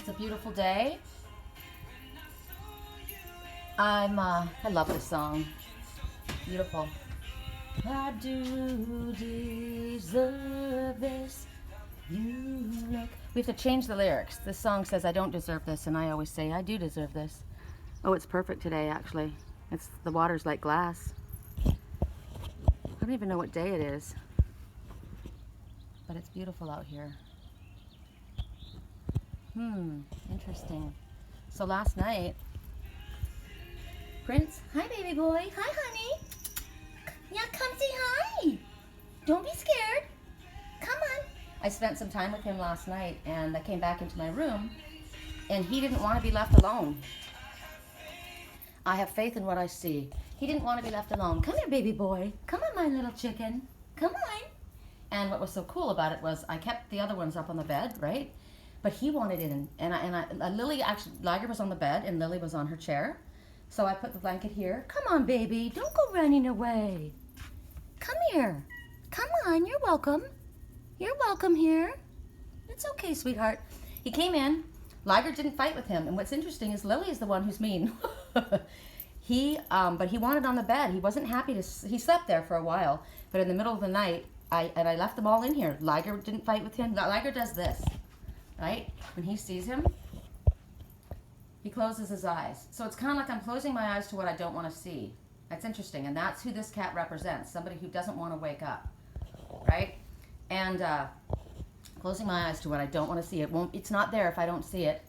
It's a beautiful day. I love this song. Beautiful. I do deserve this. You look. We have to change the lyrics. This song says I don't deserve this, and I always say I do deserve this. Oh, it's perfect today, actually. The water's like glass. I don't even know what day it is, but it's beautiful out here. Interesting. So last night, Prince, hi baby boy, hi honey. Yeah, come say hi. Don't be scared. Come on. I spent some time with him last night, and I came back into my room, and he didn't want to be left alone. I have faith in what I see. He didn't want to be left alone. Come here, baby boy. Come on, my little chicken. Come on. And what was so cool about it was I kept the other ones up on the bed, right? But he wanted in, and Lily actually, Liger was on the bed, and Lily was on her chair. So I put the blanket here. Come on, baby. Don't go running away. Come here. Come on. You're welcome. You're welcome here. It's okay, sweetheart. He came in. Liger didn't fight with him. And what's interesting is Lily is the one who's mean. But he wanted on the bed. He wasn't happy he slept there for a while. But in the middle of the night, I left them all in here. Liger didn't fight with him. Liger does this, right? When he sees him, he closes his eyes. So it's kind of like I'm closing my eyes to what I don't want to see. That's interesting. And that's who this cat represents. Somebody who doesn't want to wake up, right? And closing my eyes to what I don't want to see. It's not there if I don't see it.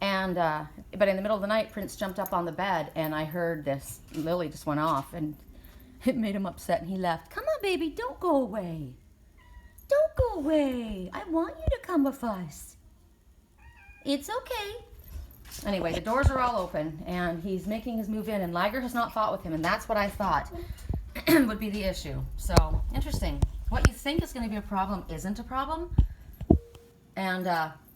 And but in the middle of the night, Prince jumped up on the bed, and I heard this. Lily just went off, and it made him upset, and he left. Come on, baby, don't go away. Don't go away. I want you to come with us. It's okay. Anyway, the doors are all open, and he's making his move in, and Liger has not fought with him, and that's what I thought would be the issue. So, interesting. What you think is going to be a problem isn't a problem. And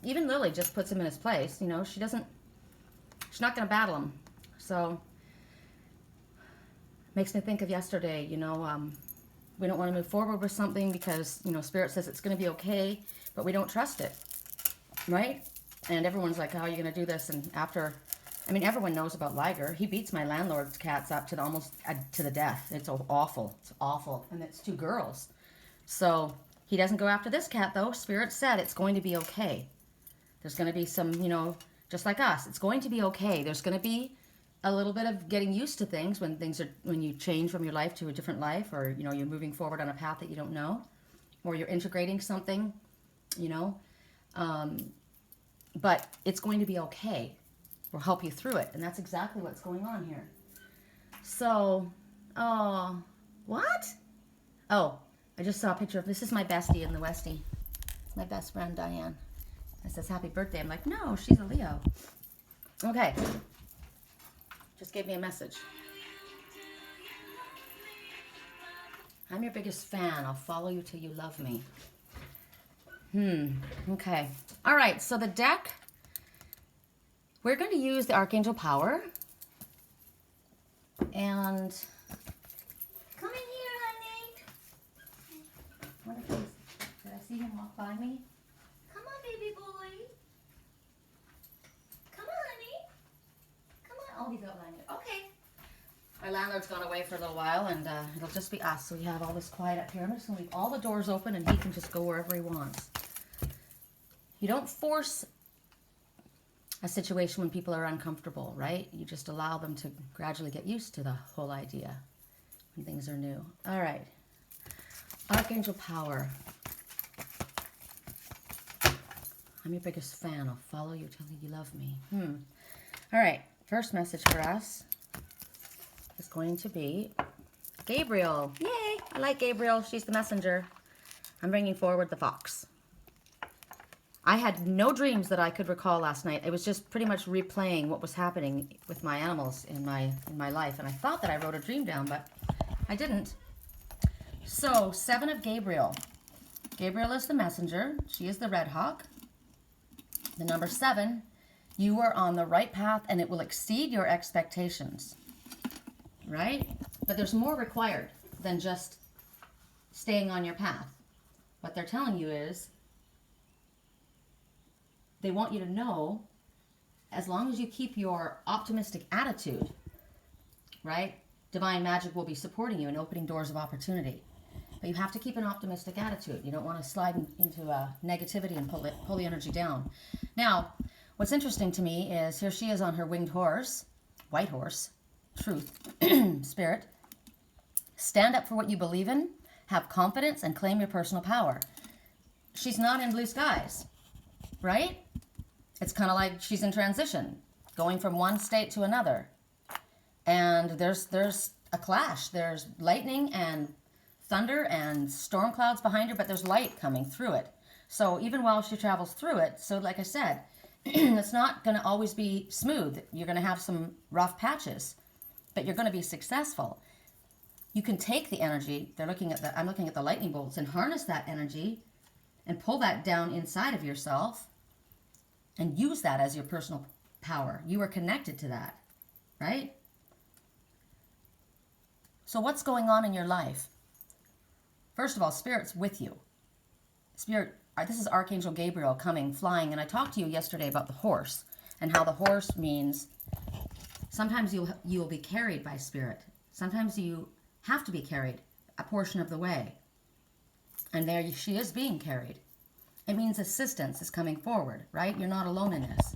even Lily just puts him in his place. You know, she's not going to battle him. So, makes me think of yesterday, you know, we don't want to move forward with something because, you know, Spirit says it's going to be okay, but we don't trust it, right? And everyone's like, how are you going to do this? And everyone knows about Liger. He beats my landlord's cats up to almost to the death. It's awful. It's awful. And it's 2 girls. So he doesn't go after this cat, though. Spirit said it's going to be okay. There's going to be some, you know, just like us. It's going to be okay. There's going to be a little bit of getting used to things when you change from your life to a different life, or, you know, you're moving forward on a path that you don't know, or you're integrating something, you know. But it's going to be okay. We'll help you through it. And that's exactly what's going on here. So, what? Oh, I just saw a picture of, this is my bestie in the Westie. It's my best friend, Diane. It says, happy birthday. I'm like, no, she's a Leo. Okay. Just gave me a message. I'm your biggest fan. I'll follow you till you love me. Okay. All right, so the deck, we're going to use the Archangel power. And come in here, honey. Did I see him walk by me? Come on, baby boy. Come on, honey. Come on. Oh, he's outlining it. Okay. Our landlord's gone away for a little while, and it'll just be us. So we have all this quiet up here. I'm just going to leave all the doors open, and he can just go wherever he wants. You don't force a situation when people are uncomfortable, right? You just allow them to gradually get used to the whole idea when things are new. All right. Archangel power. I'm your biggest fan. I'll follow you till you love me. All right. First message for us is going to be Gabriel. Yay! I like Gabriel. She's the messenger. I'm bringing forward the fox. I had no dreams that I could recall last night. It was just pretty much replaying what was happening with my animals in my life. And I thought that I wrote a dream down, but I didn't. So, 7 of Gabriel. Gabriel is the messenger. She is the red hawk. The number 7, you are on the right path and it will exceed your expectations. Right? But there's more required than just staying on your path. What they're telling you is they want you to know, as long as you keep your optimistic attitude, right, divine magic will be supporting you and opening doors of opportunity. But you have to keep an optimistic attitude. You don't want to slide into negativity and pull the energy down. Now, what's interesting to me is here she is on her winged horse, white horse, truth, spirit. Stand up for what you believe in, have confidence, and claim your personal power. She's not in blue skies, right? It's kind of like she's in transition, going from one state to another. And there's a clash. There's lightning and thunder and storm clouds behind her, but there's light coming through it. So even while she travels through it, so like I said, it's not going to always be smooth. You're going to have some rough patches, but you're going to be successful. You can take the energy, I'm looking at the lightning bolts, and harness that energy and pull that down inside of yourself and use that as your personal power. You are connected to that, right? So what's going on in your life? First of all, Spirit's with you. Spirit, this is Archangel Gabriel coming, flying, and I talked to you yesterday about the horse and how the horse means sometimes you'll be carried by Spirit. Sometimes you have to be carried a portion of the way. And there she is being carried. It means assistance is coming forward, right? You're not alone in this.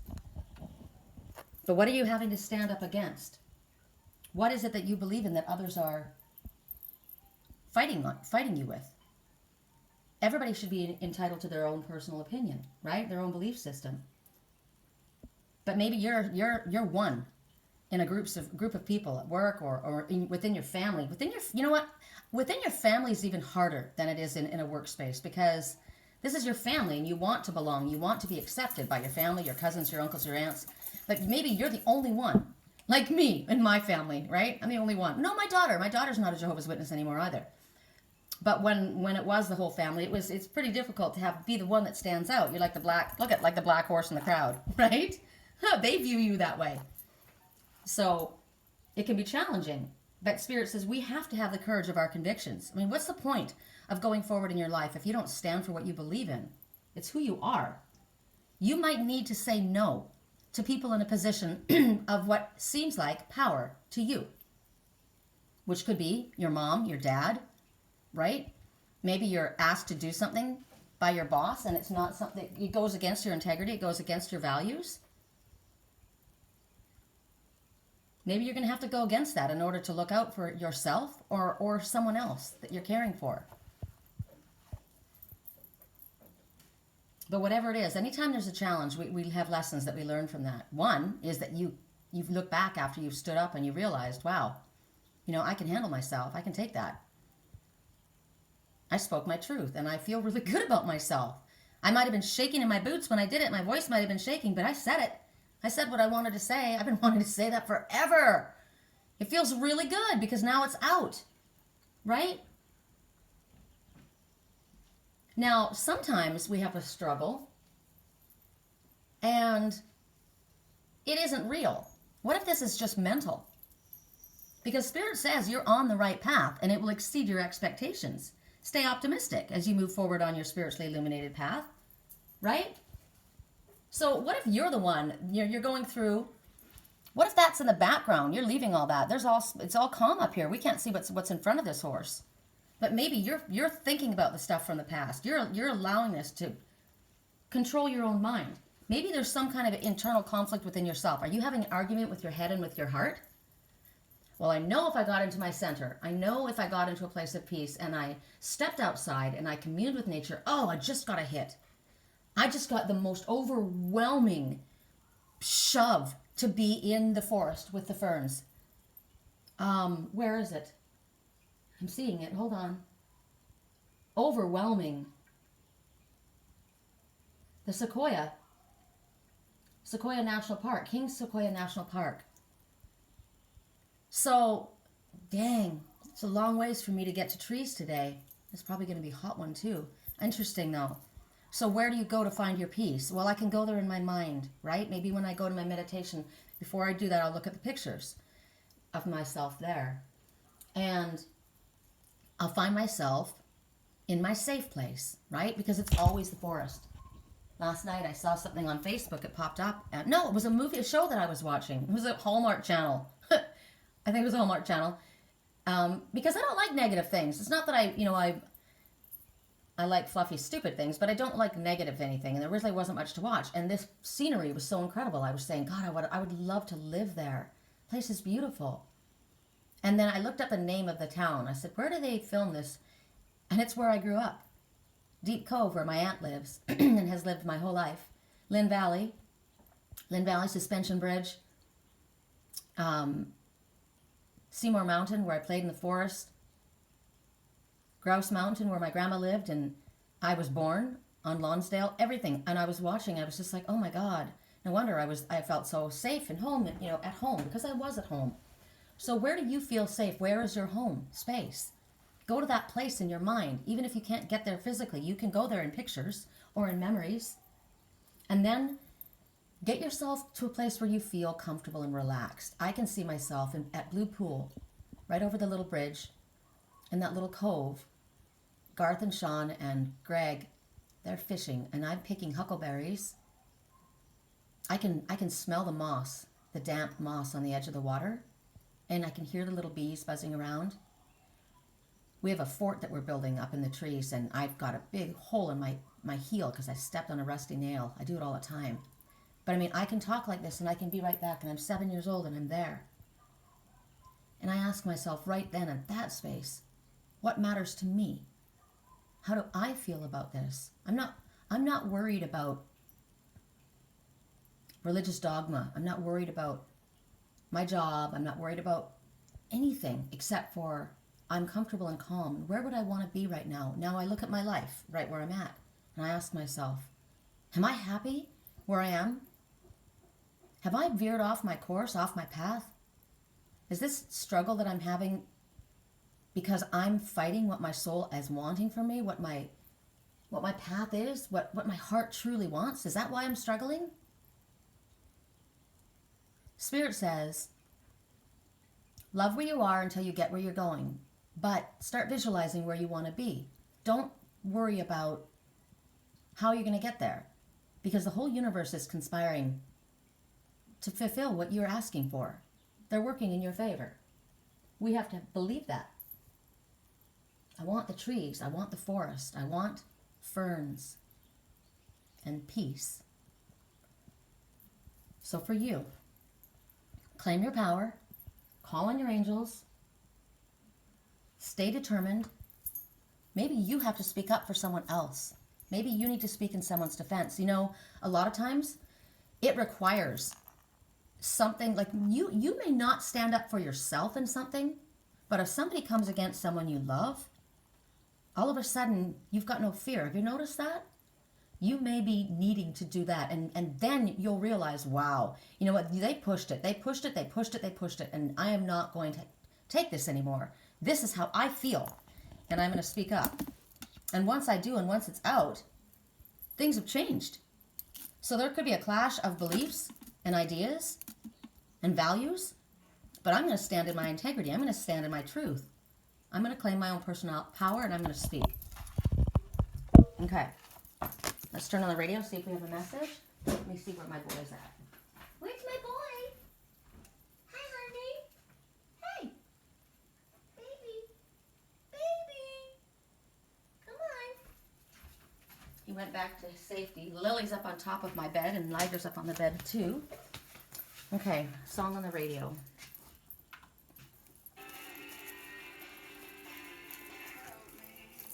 But what are you having to stand up against? What is it that you believe in that others are fighting you with? Everybody should be entitled to their own personal opinion, right? Their own belief system. But maybe you're one in a group of people at work or within your family. You know what? Within your family is even harder than it is in a workspace, because this is your family and you want to belong. You want to be accepted by your family, your cousins, your uncles, your aunts. But maybe you're the only one. Like me and my family, right? I'm the only one. No, my daughter's not a Jehovah's Witness anymore either. But when it was the whole family, it's pretty difficult to be the one that stands out. You're like the black horse in the crowd, right? They view you that way. So it can be challenging. But Spirit says we have to have the courage of our convictions. I mean, what's the point of going forward in your life if you don't stand for what you believe in? It's who you are. You might need to say no to people in a position of what seems like power to you, which could be your mom, your dad, right? Maybe you're asked to do something by your boss and it's not something, it goes against your integrity, it goes against your values. Maybe you're going to have to go against that in order to look out for yourself or someone else that you're caring for. But whatever it is, anytime there's a challenge, we have lessons that we learn from that. One is that you look back after you've stood up and you realized, wow, I can handle myself. I can take that. I spoke my truth and I feel really good about myself. I might have been shaking in my boots when I did it. My voice might have been shaking, but I said it. I said what I wanted to say. I've been wanting to say that forever. It feels really good because now it's out, right? Now, sometimes we have a struggle and it isn't real. What if this is just mental? Because Spirit says you're on the right path and it will exceed your expectations. Stay optimistic as you move forward on your spiritually illuminated path, right? So what if you're the one, you're going through, what if that's in the background? You're leaving all that. It's all calm up here. We can't see what's in front of this horse. But maybe you're thinking about the stuff from the past. You're allowing this to control your own mind. Maybe there's some kind of internal conflict within yourself. Are you having an argument with your head and with your heart? Well, I know if I got into my center, I know if I got into a place of peace and I stepped outside and I communed with nature, I just got a hit. I just got the most overwhelming shove to be in the forest with the ferns. Where is it? I'm seeing it. Hold on. Overwhelming. The Sequoia National Park, King Sequoia National Park. So, dang, it's a long ways for me to get to trees today. It's probably going to be a hot one too. Interesting though. So where do you go to find your peace? Well, I can go there in my mind, right? Maybe when I go to my meditation, before I do that, I'll look at the pictures of myself there. And I'll find myself in my safe place, right? Because it's always the forest. Last night I saw something on Facebook. It popped up. And, no, it was a show that I was watching. It was a Hallmark Channel. I think it was a Hallmark Channel. Because I don't like negative things. It's not that I like fluffy, stupid things, but I don't like negative anything. And there really wasn't much to watch. And this scenery was so incredible. I was saying, God, I would love to live there. The place is beautiful. And then I looked up the name of the town. I said, where do they film this? And it's where I grew up. Deep Cove, where my aunt lives and has lived my whole life. Lynn Valley Suspension Bridge. Seymour Mountain, where I played in the forest. Grouse Mountain, where my grandma lived, and I was born on Lonsdale. Everything. And I was watching. I was just like, oh my God. No wonder I felt so safe and home, at home, because I was at home. So where do you feel safe? Where is your home space? Go to that place in your mind. Even if you can't get there physically, you can go there in pictures or in memories. And then get yourself to a place where you feel comfortable and relaxed. I can see myself at Blue Pool, right over the little bridge, in that little cove. Garth and Sean and Greg, they're fishing, and I'm picking huckleberries. I can smell the moss, the damp moss on the edge of the water, and I can hear the little bees buzzing around. We have a fort that we're building up in the trees, and I've got a big hole in my heel because I stepped on a rusty nail. I do it all the time. But I can talk like this, and I can be right back, and I'm 7 years old, and I'm there. And I ask myself right then at that space, what matters to me? How do I feel about this? I'm not worried about religious dogma. I'm not worried about my job. I'm not worried about anything except for I'm comfortable and calm. Where would I want to be right now? Now I look at my life right where I'm at, and I ask myself, am I happy where I am? Have I veered off my course, off my path? Is this struggle that I'm having because I'm fighting what my soul is wanting for me, what my path is, what my heart truly wants? Is that why I'm struggling? Spirit says, love where you are until you get where you're going, but start visualizing where you want to be. Don't worry about how you're going to get there, because the whole universe is conspiring to fulfill what you're asking for. They're working in your favor. We have to believe that. I want the trees. I want the forest. I want ferns and peace. So for you, claim your power, call on your angels, stay determined. Maybe you have to speak up for someone else. Maybe you need to speak in someone's defense. A lot of times it requires something like you may not stand up for yourself in something, but if somebody comes against someone you love, all of a sudden you've got no fear. Have you noticed that? You may be needing to do that, and then you'll realize, wow, you know what, they pushed it, and I am not going to take this anymore. This is how I feel, and I'm going to speak up. And once I do, and once it's out, things have changed. So there could be a clash of beliefs and ideas and values, but I'm going to stand in my integrity. I'm going to stand in my truth. I'm going to claim my own personal power, and I'm going to speak. Okay. Let's turn on the radio, see if we have a message. Let me see where my boy's at. Where's my boy? Hi, honey. Hey. Baby. Come on. He went back to safety. Lily's up on top of my bed, and Liger's up on the bed, too. Okay, song on the radio.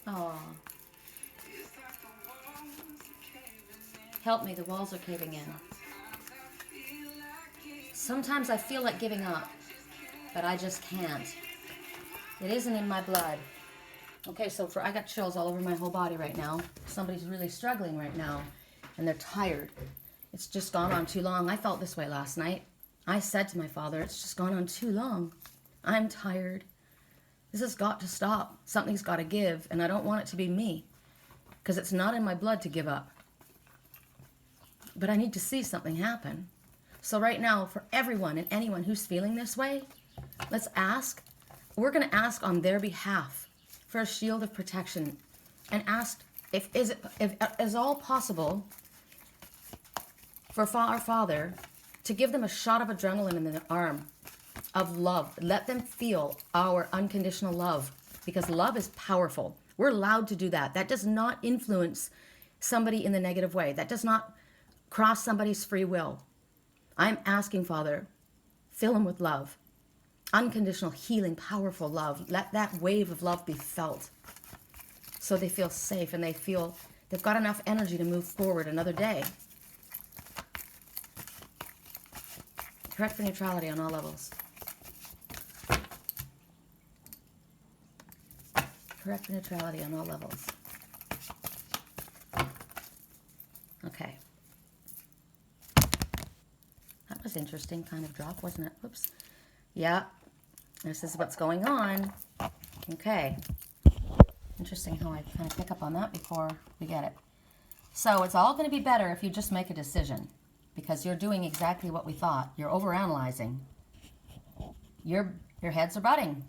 Oh. Help me, the walls are caving in. Sometimes I feel like giving up, but I just can't. It isn't in my blood. Okay, so I got chills all over my whole body right now. Somebody's really struggling right now, and they're tired. It's just gone on too long. I felt this way last night. I said to my father, it's just gone on too long. I'm tired. This has got to stop. Something's got to give, and I don't want it to be me, because it's not in my blood to give up. But I need to see something happen. So right now, for everyone and anyone who's feeling this way, let's ask. We're going to ask on their behalf for a shield of protection, and ask if is all possible for our Father to give them a shot of adrenaline in the arm of love. Let them feel our unconditional love, because love is powerful. We're allowed to do that. That does not influence somebody in the negative way. That does not cross somebody's free will. I'm asking, Father, fill them with love. Unconditional, healing, powerful love. Let that wave of love be felt so they feel safe and they feel they've got enough energy to move forward another day. Correct for neutrality on all levels. Correct for neutrality on all levels. Okay. That was interesting kind of drop, wasn't it? Oops. Yeah. This is what's going on. Okay. Interesting how I kind of pick up on that before we get it. So it's all going to be better if you just make a decision, because you're doing exactly what we thought. You're overanalyzing. Your heads are butting.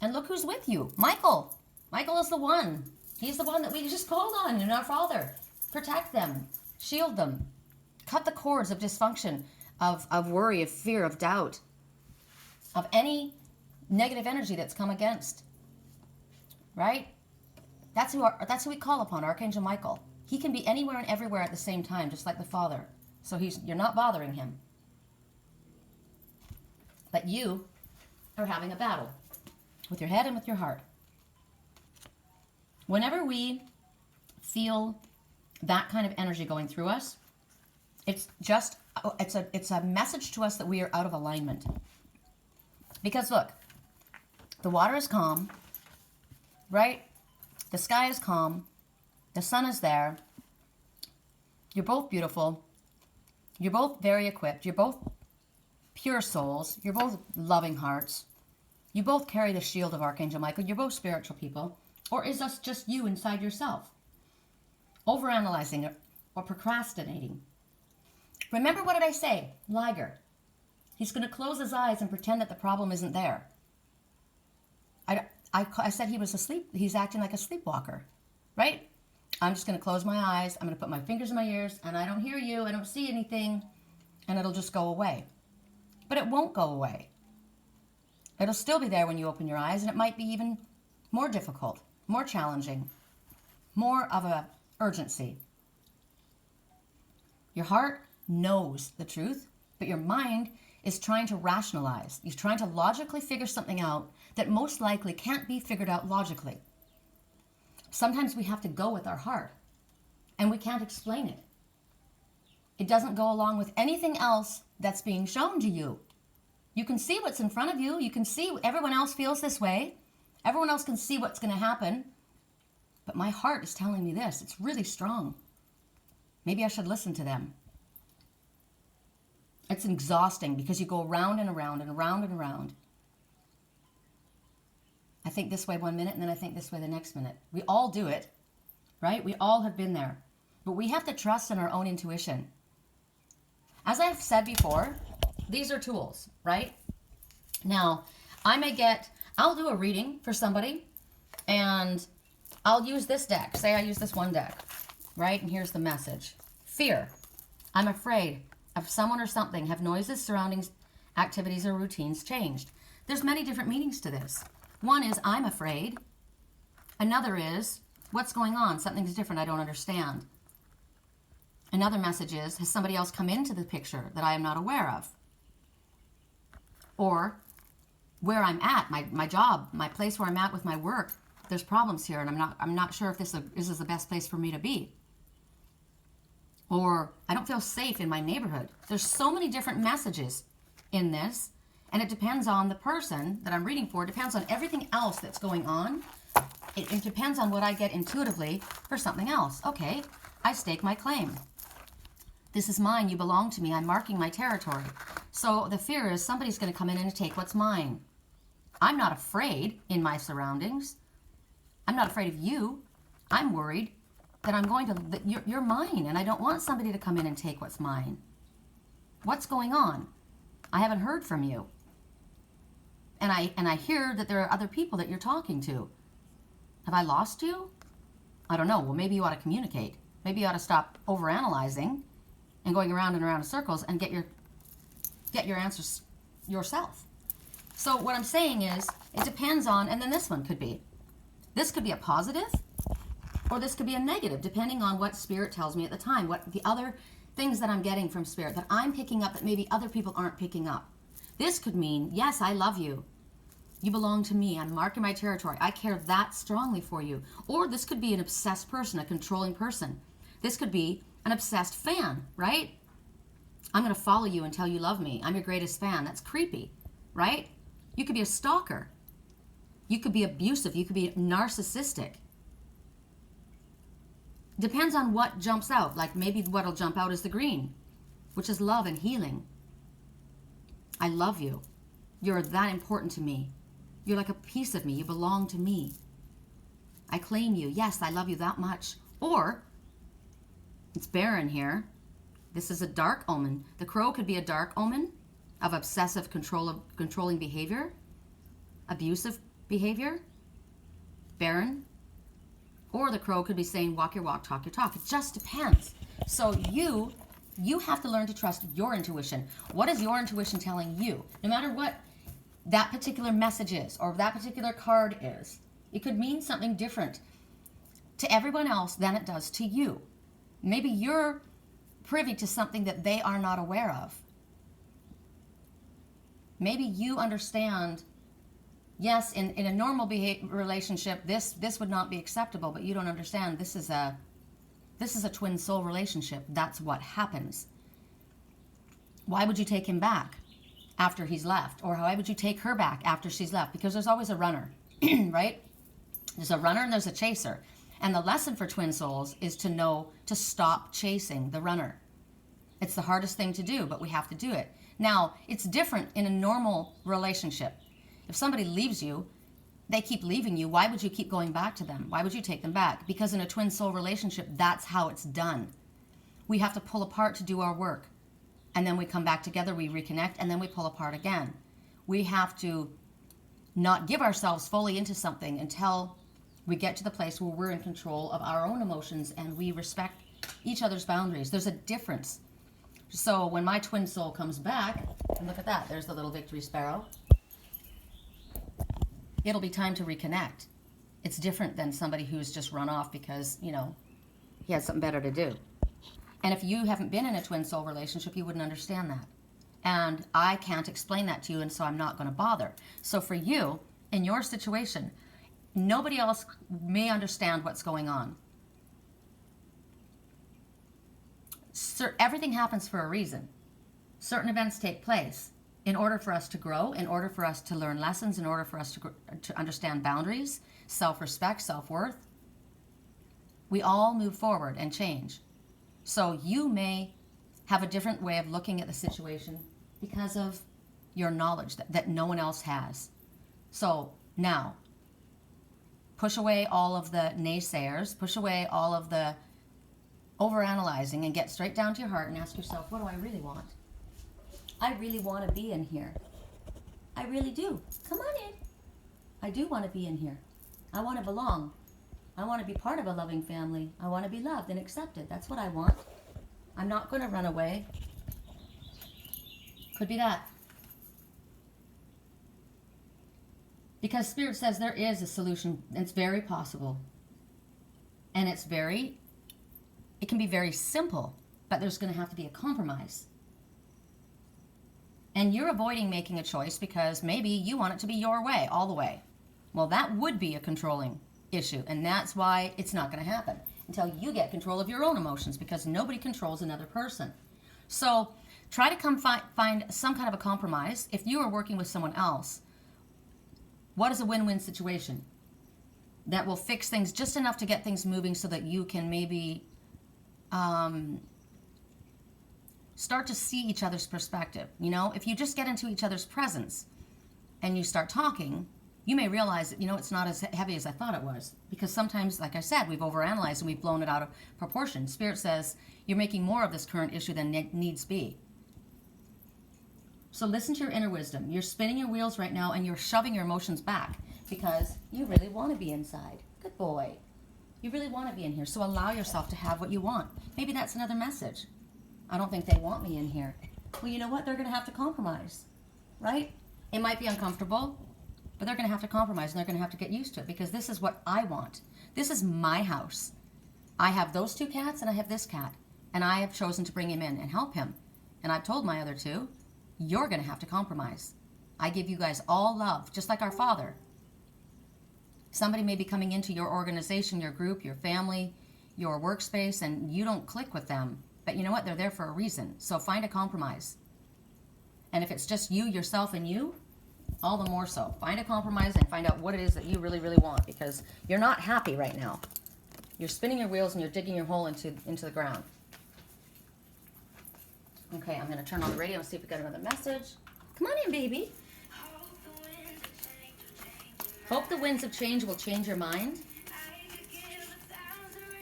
And look who's with you. Michael. Michael is the one. He's the one that we just called on in our Father. Protect them. Shield them. Cut the cords of dysfunction, of worry, of fear, of doubt, of any negative energy that's come against. Right? That's who we call upon, Archangel Michael. He can be anywhere and everywhere at the same time, just like the Father. So you're not bothering him. But you are having a battle with your head and with your heart. Whenever we feel that kind of energy going through us, it's a message to us that we are out of alignment. Because look, the water is calm, right? The sky is calm. The sun is there. You're both beautiful. You're both very equipped. You're both pure souls. You're both loving hearts. You both carry the shield of Archangel Michael. You're both spiritual people. Or is this just you inside yourself? Overanalyzing or procrastinating. Remember, what did I say? Liger. He's going to close his eyes and pretend that the problem isn't there. I said he was asleep. He's acting like a sleepwalker, right? I'm just going to close my eyes. I'm going to put my fingers in my ears, and I don't hear you. I don't see anything, and it'll just go away. But it won't go away. It'll still be there when you open your eyes, and it might be even more difficult, more challenging, more of a urgency. Your heart knows the truth, but your mind is trying to rationalize. He's trying to logically figure something out that most likely can't be figured out logically. Sometimes we have to go with our heart, and we can't explain it. It doesn't go along with anything else that's being shown to you. You can see what's in front of you. You can see everyone else feels this way. Everyone else can see what's going to happen. But my heart is telling me this. It's really strong. Maybe I should listen to them. It's exhausting because you go around and around and around and around. I think this way 1 minute, and then I think this way the next minute. We all do it, right? We all have been there. But we have to trust in our own intuition. As I've said before, these are tools, right? Now, I'll do a reading for somebody, and I'll use this deck. Say I use this one deck, right? And here's the message. Fear. I'm afraid of someone or something. Have noises, surroundings, activities, or routines changed? There's many different meanings to this. One is, I'm afraid. Another is, what's going on? Something's different. I don't understand. Another message is, has somebody else come into the picture that I am not aware of? Or, where I'm at, my job, my place where I'm at with my work, there's problems here, and I'm not sure if this is the best place for me to be. Or, I don't feel safe in my neighborhood. There's so many different messages in this, and it depends on the person that I'm reading for. It depends on everything else that's going on. It depends on what I get intuitively for something else. Okay, I stake my claim. This is mine. You belong to me. I'm marking my territory. So the fear is somebody's going to come in and take what's mine. I'm not afraid in my surroundings. I'm not afraid of you. I'm worried that you're mine, and I don't want somebody to come in and take what's mine. What's going on? I haven't heard from you. And I hear that there are other people that you're talking to. Have I lost you? I don't know. Well, maybe you ought to communicate. Maybe you ought to stop overanalyzing and going around and around in circles and get your answers yourself. So what I'm saying is, it depends on, and then this could be a positive, or this could be a negative, depending on what Spirit tells me at the time, what the other things that I'm getting from Spirit that I'm picking up that maybe other people aren't picking up. This could mean, yes, I love you. You belong to me. I'm marking my territory. I care that strongly for you. Or this could be an obsessed person, a controlling person. This could be an obsessed fan, right? I'm going to follow you until you love me. I'm your greatest fan. That's creepy, right? You could be a stalker. You could be abusive. You could be narcissistic. Depends on what jumps out. Like maybe what'll jump out is the green, which is love and healing. I love you. You're that important to me. You're like a piece of me. You belong to me. I claim you. Yes, I love you that much. Or, it's barren here. This is a dark omen. The crow could be a dark omen of obsessive controlling behavior, abusive behavior, barren. Or the crow could be saying, walk your walk, talk your talk. It just depends. So you have to learn to trust your intuition. What is your intuition telling you? No matter what that particular message is or that particular card is, it could mean something different to everyone else than it does to you. Maybe you're privy to something that they are not aware of. Maybe you understand, yes, in a normal relationship, this would not be acceptable, but you don't understand this is a twin soul relationship. That's what happens. Why would you take him back after he's left? Or why would you take her back after she's left? Because there's always a runner, right? There's a runner and there's a chaser. And the lesson for twin souls is to know to stop chasing the runner. It's the hardest thing to do, but we have to do it. Now, it's different in a normal relationship. If somebody leaves you, they keep leaving you, why would you keep going back to them? Why would you take them back? Because in a twin soul relationship, that's how it's done. We have to pull apart to do our work. And then we come back together, we reconnect, and then we pull apart again. We have to not give ourselves fully into something until we get to the place where we're in control of our own emotions and we respect each other's boundaries. There's a difference. So when my twin soul comes back, and look at that, there's the little victory sparrow. It'll be time to reconnect. It's different than somebody who's just run off because, he has something better to do. And if you haven't been in a twin soul relationship, you wouldn't understand that. And I can't explain that to you, and so I'm not going to bother. So for you, in your situation, nobody else may understand what's going on. Everything happens for a reason. Certain events take place in order for us to grow, in order for us to learn lessons, in order for us to understand boundaries, self-respect, self-worth. We all move forward and change. So you may have a different way of looking at the situation because of your knowledge that no one else has. So now, push away all of the naysayers, push away all of the overanalyzing, and get straight down to your heart and ask yourself, what do I really want? I really want to be in here. I really do. Come on in. I do want to be in here. I want to belong. I want to be part of a loving family. I want to be loved and accepted. That's what I want. I'm not going to run away. Could be that. Because Spirit says there is a solution. It's very possible. And it can be very simple, but there's going to have to be a compromise. And you're avoiding making a choice because maybe you want it to be your way, all the way. Well, that would be a controlling issue, and that's why it's not going to happen until you get control of your own emotions, because nobody controls another person. So try to find some kind of a compromise. If you are working with someone else, what is a win-win situation that will fix things just enough to get things moving so that you can maybe start to see each other's perspective. If you just get into each other's presence and you start talking, you may realize that, it's not as heavy as I thought it was. Because sometimes, like I said, we've overanalyzed and we've blown it out of proportion. Spirit says you're making more of this current issue than needs be. So listen to your inner wisdom. You're spinning your wheels right now and you're shoving your emotions back because you really want to be inside. Good boy. You really want to be in here. So allow yourself to have what you want. Maybe that's another message. I don't think they want me in here. Well, you know what? They're going to have to compromise, right? It might be uncomfortable, but they're going to have to compromise, and they're going to have to get used to it, because this is what I want. This is my house. I have those two cats, and I have this cat, and I have chosen to bring him in and help him. And I've told my other two, you're going to have to compromise. I give you guys all love, just like our Father. Somebody may be coming into your organization, your group, your family, your workspace, and you don't click with them. But you know what? They're there for a reason. So find a compromise. And if it's just you, yourself, and you, all the more so. Find a compromise and find out what it is that you really, really want, because you're not happy right now. You're spinning your wheels and you're digging your hole into the ground. Okay, I'm going to turn on the radio and see if we got another message. Come on in, baby. Hope the winds of change will change your mind.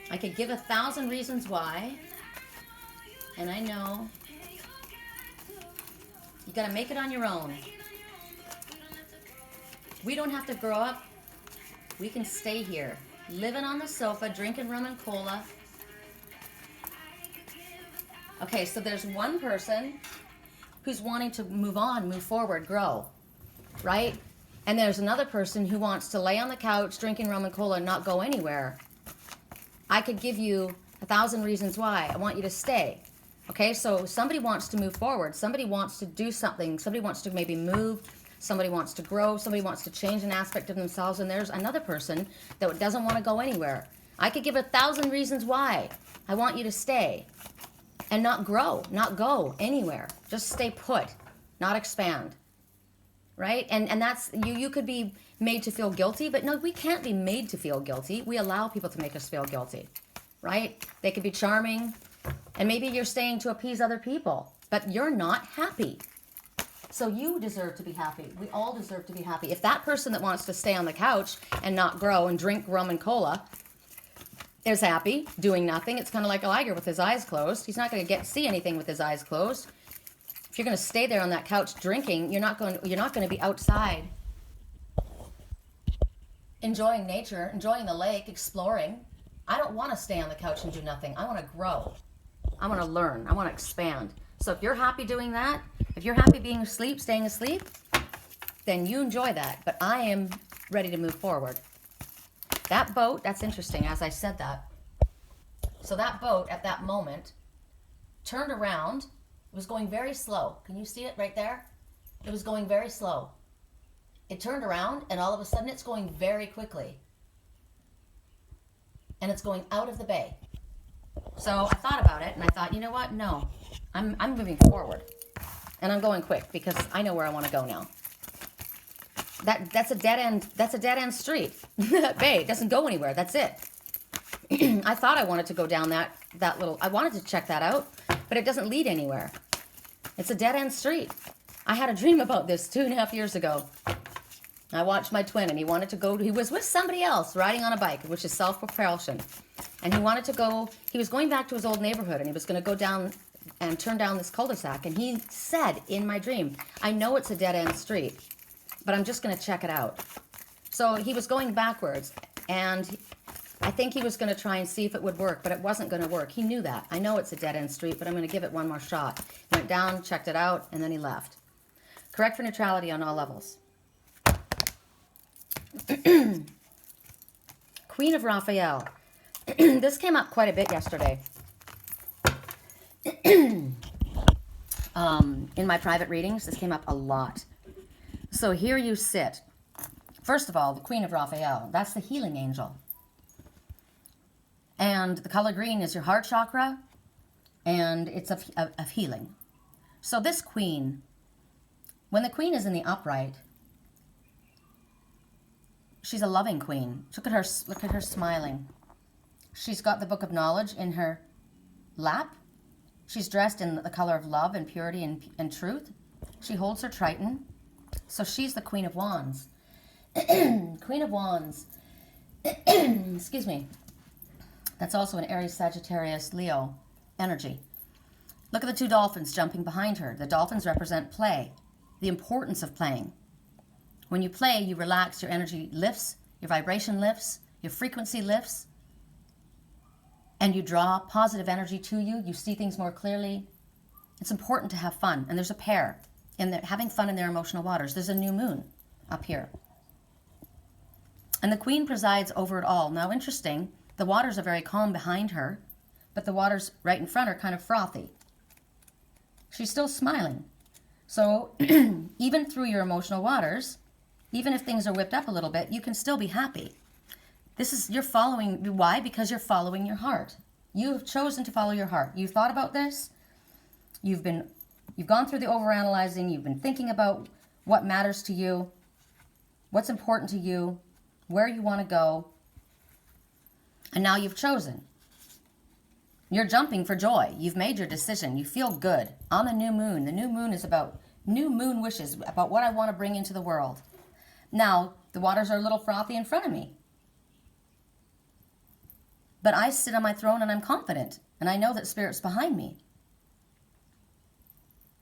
I could give 1,000 reasons why. And I know you got to make it on your own. We don't have to grow up. We can stay here, living on the sofa, drinking rum and cola. Okay, so there's one person who's wanting to move on, move forward, grow, right? And there's another person who wants to lay on the couch, drinking rum and cola, and not go anywhere. I could give you 1,000 reasons why. I want you to stay. Okay, so somebody wants to move forward. Somebody wants to do something. Somebody wants to maybe move. Somebody wants to grow. Somebody wants to change an aspect of themselves. And there's another person that doesn't want to go anywhere. I could give 1,000 reasons why. I want you to stay and not grow, not go anywhere. Just stay put, not expand. Right? And that's, you could be made to feel guilty, but no, we can't be made to feel guilty. We allow people to make us feel guilty, right? They could be charming, and maybe you're staying to appease other people, but you're not happy. So you deserve to be happy. We all deserve to be happy. If that person that wants to stay on the couch and not grow and drink rum and cola is happy, doing nothing, it's kind of like a liger with his eyes closed. He's not going to see anything with his eyes closed. If you're going to stay there on that couch drinking, you're not going to be outside enjoying nature, enjoying the lake, exploring. I don't want to stay on the couch and do nothing. I want to grow. I want to learn. I want to expand. So if you're happy doing that, if you're happy being asleep, staying asleep, then you enjoy that. But I am ready to move forward. That boat, that's interesting as I said that. So that boat at that moment turned around. It was going very slow. Can you see it right there? It was going very slow. It turned around, and all of a sudden it's going very quickly. And it's going out of the bay. So I thought about it, and I thought, you know what? No, I'm moving forward. And I'm going quick, because I know where I want to go now. That's a dead end. That's a dead end street. That bay, it doesn't go anywhere. That's it. I thought I wanted to go down that little, I wanted to check that out, but it doesn't lead anywhere. It's a dead end street. I had a dream about this 2.5 years ago. I watched my twin, and he wanted to go, he was with somebody else riding on a bike, which is self-propulsion. And he wanted to go, he was going back to his old neighborhood, and he was going to go down and turn down this cul-de-sac. And he said in my dream, I know it's a dead end street, but I'm just going to check it out. So he was going backwards, and I think he was going to try and see if it would work, but it wasn't going to work. He knew that. I know it's a dead end street, but I'm going to give it one more shot. He went down, checked it out, and then he left. Correct for neutrality on all levels. Queen of Raphael. This came up quite a bit yesterday. In my private readings, this came up a lot. So here you sit. First of all, the Queen of Raphael. That's the healing angel. And the color green is your heart chakra, and it's of healing. So this queen, when the queen is in the upright, she's a loving queen. Look at her smiling. She's got the book of knowledge in her lap. She's dressed in the color of love and purity and truth. She holds her Triton. So she's the Queen of Wands. Queen of Wands. Excuse me. That's also an Aries, Sagittarius, Leo energy. Look at the two dolphins jumping behind her. The dolphins represent play, the importance of playing. When you play, you relax, your energy lifts, your vibration lifts, your frequency lifts, and you draw positive energy to you. You see things more clearly. It's important to have fun. And there's a pair in there having fun in their emotional waters. There's a new moon up here. And the Queen presides over it all. Now, interesting, the waters are very calm behind her, but the waters right in front are kind of frothy. She's still smiling. So even through your emotional waters, even if things are whipped up a little bit, you can still be happy. You're following, why? Because you're following your heart. You have chosen to follow your heart. You've thought about this. You've gone through the overanalyzing. You've been thinking about what matters to you, what's important to you, where you want to go. And now you've chosen. You're jumping for joy. You've made your decision. You feel good. On the new moon. The new moon is about new moon wishes, about what I want to bring into the world. Now, the waters are a little frothy in front of me. But I sit on my throne and I'm confident. And I know that Spirit's behind me.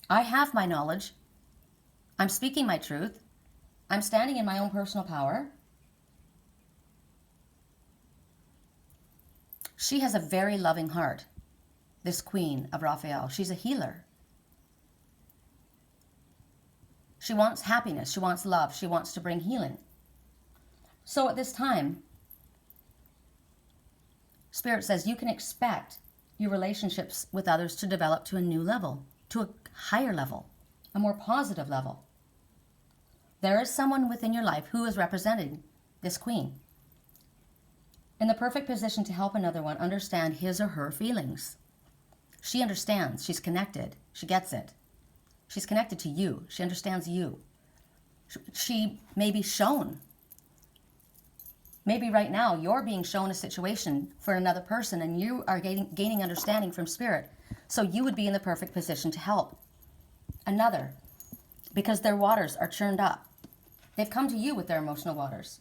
I have my knowledge. I'm speaking my truth. I'm standing in my own personal power. She has a very loving heart, this Queen of Raphael. She's a healer. She wants happiness. She wants love. She wants to bring healing. So at this time, Spirit says you can expect your relationships with others to develop to a new level, to a higher level, a more positive level. There is someone within your life who is representing this Queen, in the perfect position to help another one understand his or her feelings. She understands. She's connected. She gets it. She's connected to you. She understands you. She may be shown. Maybe right now you're being shown a situation for another person and you are gaining understanding from Spirit. So you would be in the perfect position to help another because their waters are churned up. They've come to you with their emotional waters.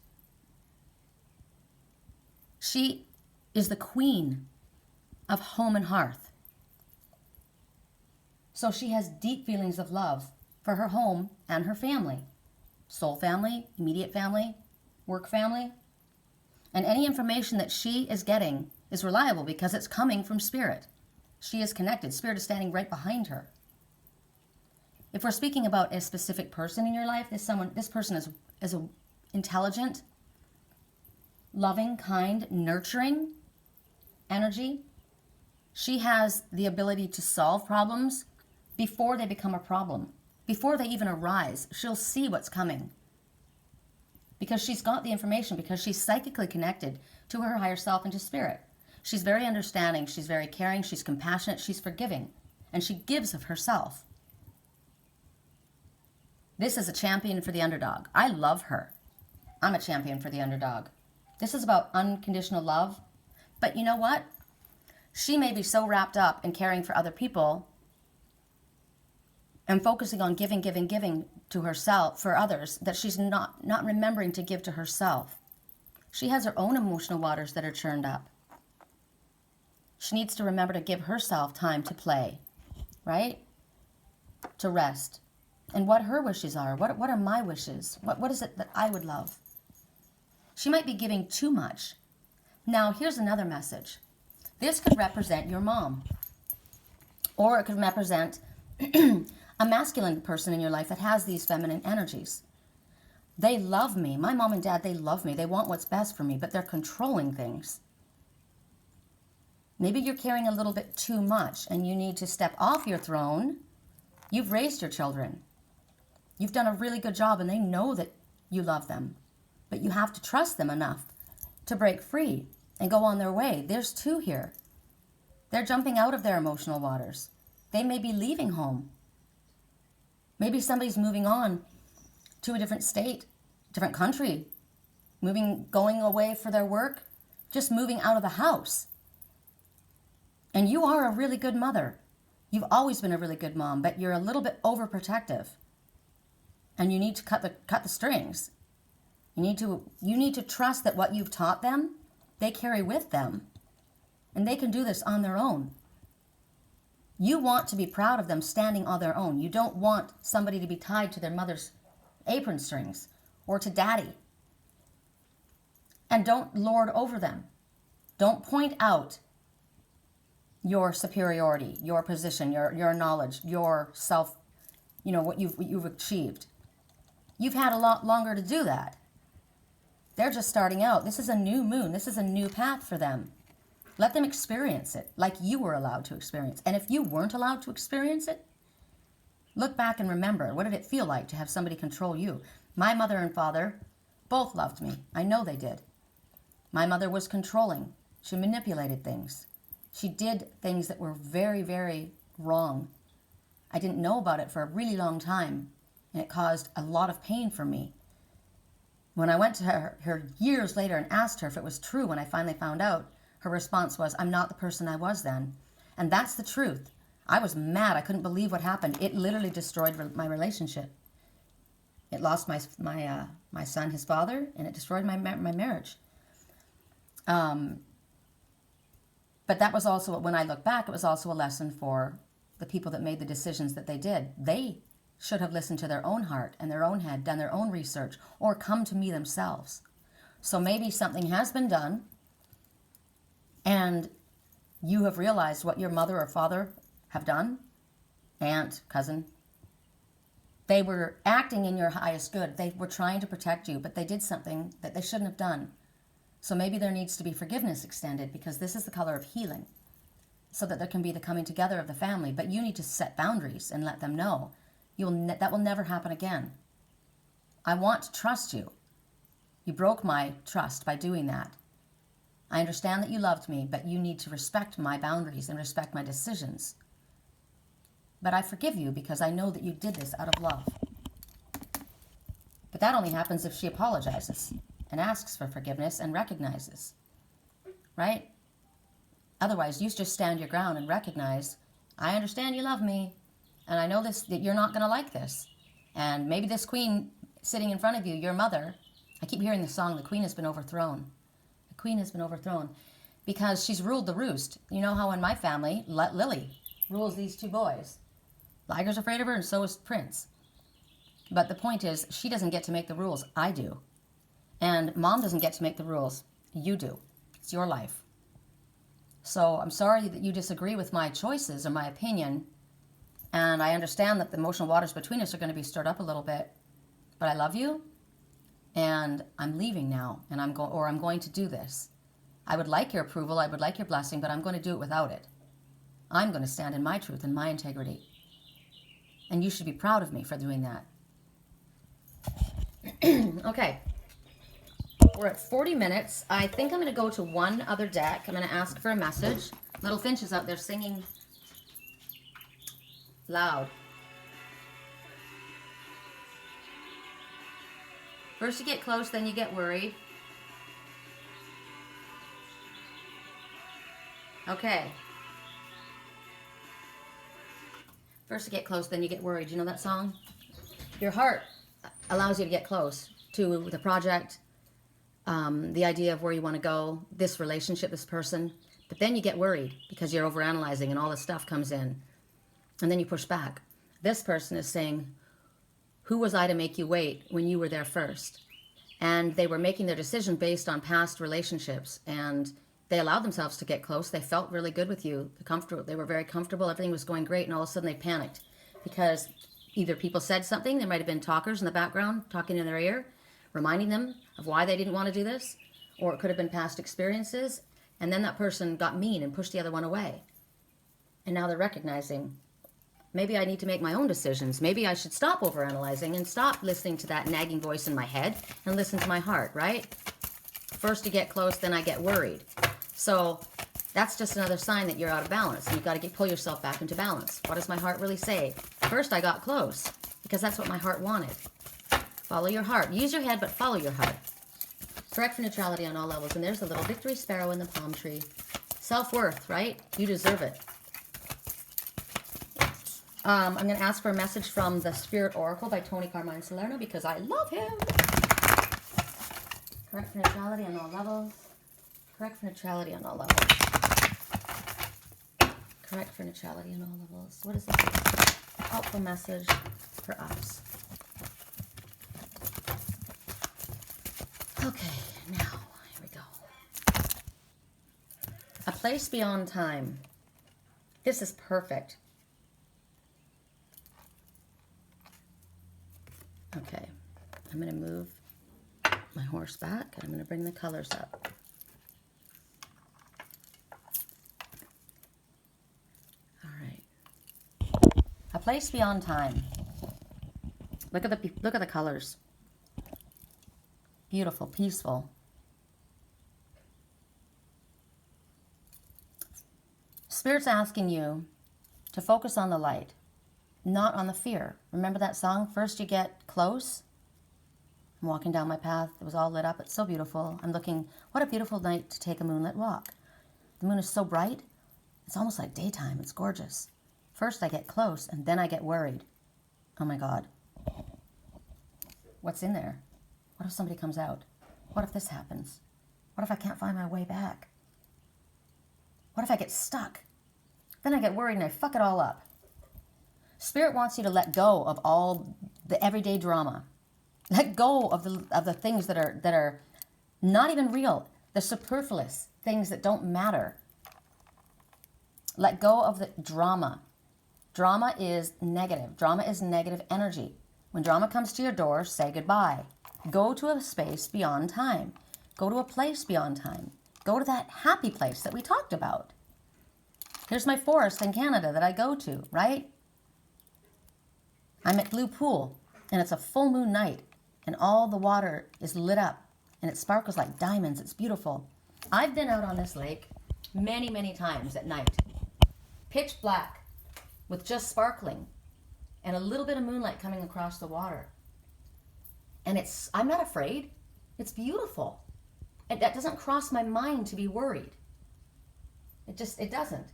She is the Queen of home and hearth. So she has deep feelings of love for her home and her family. Soul family, immediate family, work family. And any information that she is getting is reliable because it's coming from Spirit. She is connected. Spirit is standing right behind her. If we're speaking about a specific person in your life, this person is a intelligent, loving, kind, nurturing energy. She has the ability to solve problems before they become a problem, before they even arise. She'll see what's coming because she's got the information, because she's psychically connected to her higher self and to Spirit. She's very understanding. She's very caring. She's compassionate. She's forgiving. And she gives of herself. This is a champion for the underdog. I love her. I'm a champion for the underdog. This is about unconditional love. But you know what? She may be so wrapped up in caring for other people and focusing on giving to herself, for others, that she's not remembering to give to herself. She has her own emotional waters that are churned up. She needs to remember to give herself time to play, right? To rest. And what her wishes are. What are my wishes? What is it that I would love? She might be giving too much. Now, here's another message. This could represent your mom. Or it could represent a masculine person in your life that has these feminine energies. They love me. My mom and dad, they love me. They want what's best for me, but they're controlling things. Maybe you're carrying a little bit too much and you need to step off your throne. You've raised your children. You've done a really good job and they know that you love them. But you have to trust them enough to break free and go on their way. There's two here. They're jumping out of their emotional waters. They may be leaving home. Maybe somebody's moving on to a different state, different country, going away for their work, just moving out of the house. And you are a really good mother. You've always been a really good mom, but you're a little bit overprotective. And you need to cut the strings. You need to trust that what you've taught them, they carry with them. And they can do this on their own. You want to be proud of them standing on their own. You don't want somebody to be tied to their mother's apron strings or to daddy. And don't lord over them. Don't point out your superiority, your position, your knowledge, your self, what you've achieved. You've had a lot longer to do that. They're just starting out. This is a new moon. This is a new path for them. Let them experience it like you were allowed to experience. And if you weren't allowed to experience it, look back and remember, what did it feel like to have somebody control you? My mother and father both loved me. I know they did. My mother was controlling. She manipulated things. She did things that were very, very wrong. I didn't know about it for a really long time, and it caused a lot of pain for me. When I went to her years later and asked her if it was true when I finally found out, her response was, I'm not the person I was then. And that's the truth. I was mad. I couldn't believe what happened. It literally destroyed my relationship. It lost my son, his father, and it destroyed my marriage. But that was also, when I look back, it was also a lesson for the people that made the decisions that they did. They should have listened to their own heart and their own head, done their own research, or come to me themselves. So maybe something has been done, and you have realized what your mother or father have done, aunt, cousin. They were acting in your highest good. They were trying to protect you, but they did something that they shouldn't have done. So maybe there needs to be forgiveness extended, because this is the color of healing, so that there can be the coming together of the family. But you need to set boundaries and let them know that will never happen again. I want to trust you. You broke my trust by doing that. I understand that you loved me, but you need to respect my boundaries and respect my decisions. But I forgive you because I know that you did this out of love. But that only happens if she apologizes and asks for forgiveness and recognizes, right? Otherwise, you just stand your ground and recognize, I understand you love me, and I know that you're not going to like this. And maybe this queen sitting in front of you, your mother, I keep hearing the song, the queen has been overthrown. The queen has been overthrown because she's ruled the roost. You know how in my family, Lily rules these two boys. Liger's afraid of her, and so is Prince. But the point is, she doesn't get to make the rules. I do. And Mom doesn't get to make the rules. You do. It's your life. So I'm sorry that you disagree with my choices or my opinion. And I understand that the emotional waters between us are going to be stirred up a little bit. But I love you. And I'm leaving now. And I'm going to do this. I would like your approval. I would like your blessing. But I'm going to do it without it. I'm going to stand in my truth and my integrity. And you should be proud of me for doing that. Okay. We're at 40 minutes. I think I'm going to go to one other deck. I'm going to ask for a message. Little Finch is out there singing loud. First you get close, then you get worried. Okay. First you get close, then you get worried. You know that song? Your heart allows you to get close to the project, the idea of where you want to go, this relationship, this person. But then you get worried because you're overanalyzing and all this stuff comes in. And then you push back. This person is saying, who was I to make you wait when you were there first? And they were making their decision based on past relationships. And they allowed themselves to get close. They felt really good with you. They were very comfortable. Everything was going great. And all of a sudden they panicked because either people said something. There might have been talkers in the background talking in their ear, reminding them of why they didn't want to do this. Or it could have been past experiences. And then that person got mean and pushed the other one away. And now they're recognizing, maybe I need to make my own decisions. Maybe I should stop overanalyzing and stop listening to that nagging voice in my head and listen to my heart, right? First you get close, then I get worried. So that's just another sign that you're out of balance. And you've got to pull yourself back into balance. What does my heart really say? First I got close because that's what my heart wanted. Follow your heart. Use your head, but follow your heart. Correct for neutrality on all levels. And there's the little victory sparrow in the palm tree. Self-worth, right? You deserve it. I'm going to ask for a message from the Spirit Oracle by Tony Carmine Salerno because I love him. Correct for neutrality on all levels. Correct for neutrality on all levels. Correct for neutrality on all levels. What is this? Helpful message for us. Okay, now, here we go. A place beyond time. This is perfect. Okay, I'm going to move my horse back, and I'm going to bring the colors up. All right. A place beyond time. Look at the colors. Beautiful, peaceful. Spirit's asking you to focus on the light, not on the fear. Remember that song, First You Get Close? I'm walking down my path. It was all lit up. It's so beautiful. I'm looking, what a beautiful night to take a moonlit walk. The moon is so bright. It's almost like daytime. It's gorgeous. First I get close, and then I get worried. Oh my God. What's in there? What if somebody comes out? What if this happens? What if I can't find my way back? What if I get stuck? Then I get worried and I fuck it all up. Spirit wants you to let go of all the everyday drama. Let go of the things that are not even real, the superfluous things that don't matter. Let go of the drama. Drama is negative. Drama is negative energy. When drama comes to your door, say goodbye. Go to a space beyond time. Go to a place beyond time. Go to that happy place that we talked about. Here's my forest in Canada that I go to, right? I'm at Blue Pool, and it's a full moon night, and all the water is lit up, and it sparkles like diamonds. It's beautiful. I've been out on this lake many, many times at night. Pitch black, with just sparkling, and a little bit of moonlight coming across the water. And I'm not afraid. It's beautiful. And that doesn't cross my mind to be worried. It doesn't.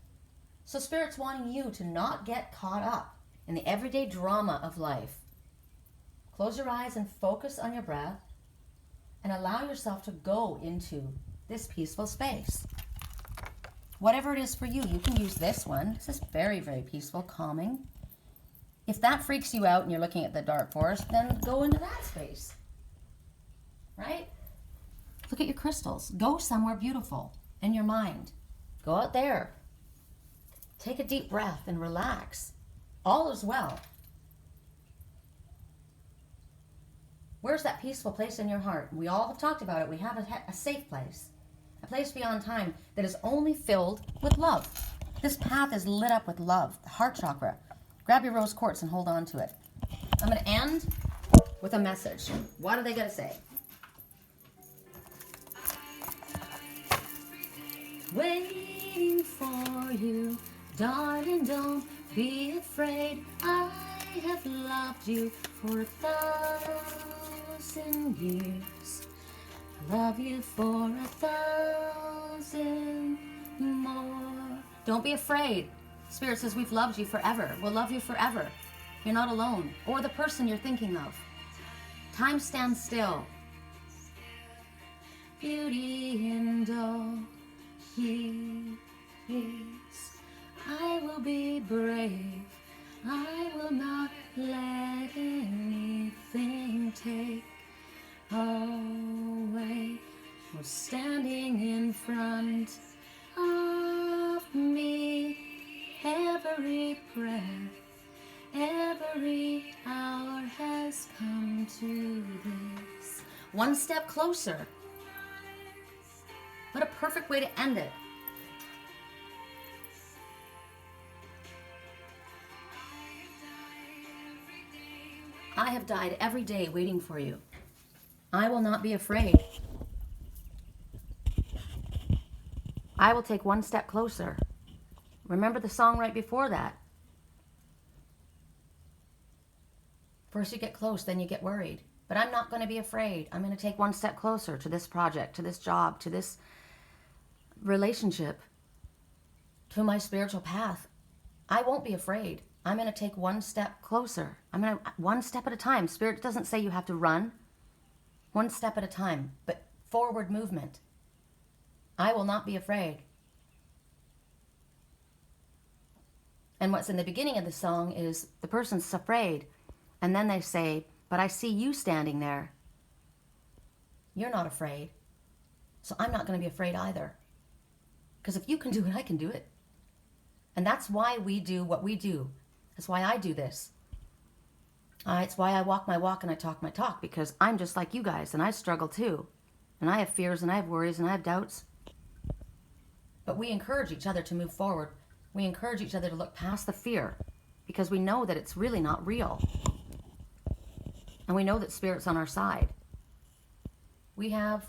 So Spirit's wanting you to not get caught up in the everyday drama of life. Close your eyes and focus on your breath and allow yourself to go into this peaceful space. Whatever it is for you, you can use this one. This is very, very peaceful, calming. If that freaks you out and you're looking at the dark forest, then go into that space. Right? Look at your crystals. Go somewhere beautiful in your mind. Go out there. Take a deep breath and relax. All is well. Where's that peaceful place in your heart? We all have talked about it. We have a safe place. A place beyond time that is only filled with love. This path is lit up with love. The heart chakra. Grab your rose quartz and hold on to it. I'm going to end with a message. What are they going to say? Waiting for you, darling, don't be afraid. I have loved you for 1,000 years. Love you for 1,000 more. Don't be afraid. Spirit says we've loved you forever. We'll love you forever. You're not alone. Or the person you're thinking of. Time stands still. Beauty and all he is. I will be brave. I will not let anything take away what's standing in front of me. Every breath, every hour has come to this. One step closer. What a perfect way to end it. I have died every day waiting for you. I will not be afraid. I will take one step closer. Remember the song right before that. First you get close, then you get worried. But I'm not going to be afraid. I'm going to take one step closer to this project, to this job, to this relationship, to my spiritual path. I won't be afraid. I'm going to take one step closer. One step at a time. Spirit doesn't say you have to run. One step at a time, but forward movement. I will not be afraid. And what's in the beginning of the song is the person's afraid. And then they say, but I see you standing there. You're not afraid. So I'm not going to be afraid either. Because if you can do it, I can do it. And that's why we do what we do. That's why I do this. It's why I walk my walk and I talk my talk, because I'm just like you guys and I struggle too. And I have fears and I have worries and I have doubts. But we encourage each other to move forward. We encourage each other to look past the fear, because we know that it's really not real. And we know that Spirit's on our side. We have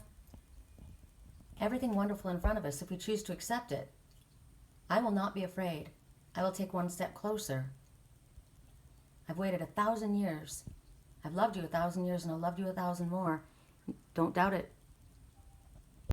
everything wonderful in front of us if we choose to accept it. I will not be afraid. I will take one step closer. I've waited 1,000 years. I've loved you 1,000 years and I'll love you 1,000 more. Don't doubt it.